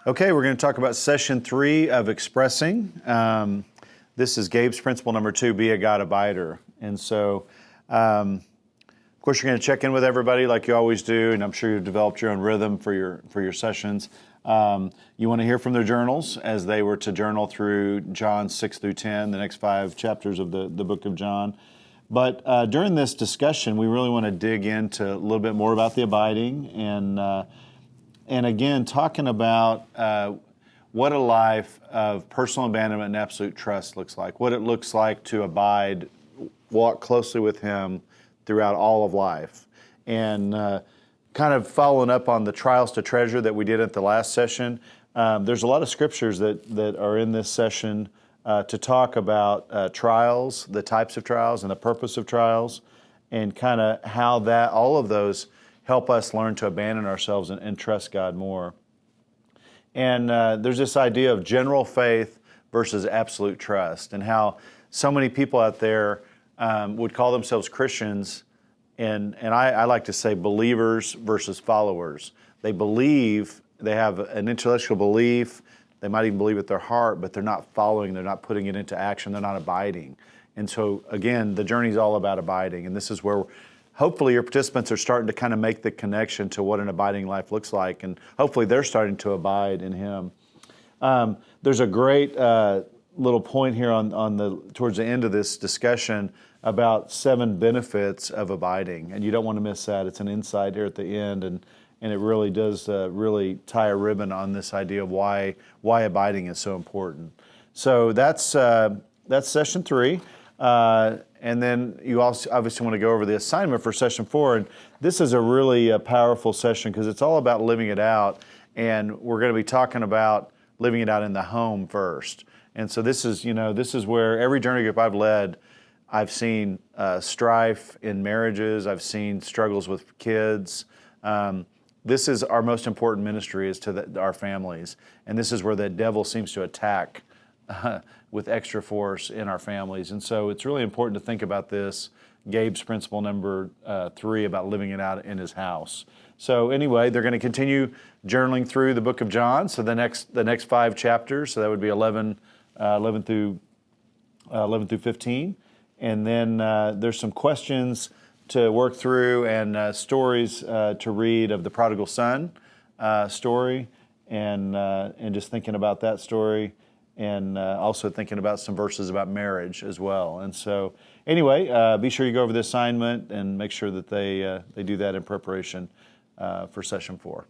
Okay, we're going to talk about session 3 of expressing. This is Gabe's principle number 2, be a God abider. And so, of course, you're going to check in with everybody like you always do, and I'm sure you've developed your own rhythm for your sessions. You want to hear from their journals as they were to journal through John 6 through 10, the next 5 chapters of the book of John. But during this discussion, we really want to dig into a little bit more about the abiding and again, talking about what a life of personal abandonment and absolute trust looks like, what it looks like to abide, walk closely with Him throughout all of life. And kind of following up on the trials to treasure that we did at the last session, there's a lot of scriptures that are in this session to talk about trials, the types of trials and the purpose of trials, and kind of how that all of those help us learn to abandon ourselves and trust God more. And there's this idea of general faith versus absolute trust, and how so many people out there would call themselves Christians, and I like to say believers versus followers. They believe, they have an intellectual belief, they might even believe with their heart, but they're not following, they're not putting it into action, they're not abiding. And so again, the journey is all about abiding, and this is where hopefully your participants are starting to kind of make the connection to what an abiding life looks like, and hopefully they're starting to abide in Him. There's a great little point here towards the end of this discussion about 7 benefits of abiding, and you don't want to miss that. It's an insight here at the end, and it really does really tie a ribbon on this idea of why abiding is so important. So that's session 3. And then you also obviously want to go over the assignment for session 4. And this is a really powerful session because it's all about living it out. And we're going to be talking about living it out in the home first. And so this is where every journey group I've led, I've seen strife in marriages. I've seen struggles with kids. This is our most important ministry, is to our families. And this is where the devil seems to attack with extra force in our families. And so it's really important to think about this, Gabe's principle number 3, about living it out in his house. So anyway, they're going to continue journaling through the book of John, so the next 5 chapters, so that would be 11 through 15. And then there's some questions to work through and stories to read of the prodigal son story, and just thinking about that story, and also thinking about some verses about marriage as well. And so anyway, be sure you go over the assignment and make sure that they do that in preparation for session 4.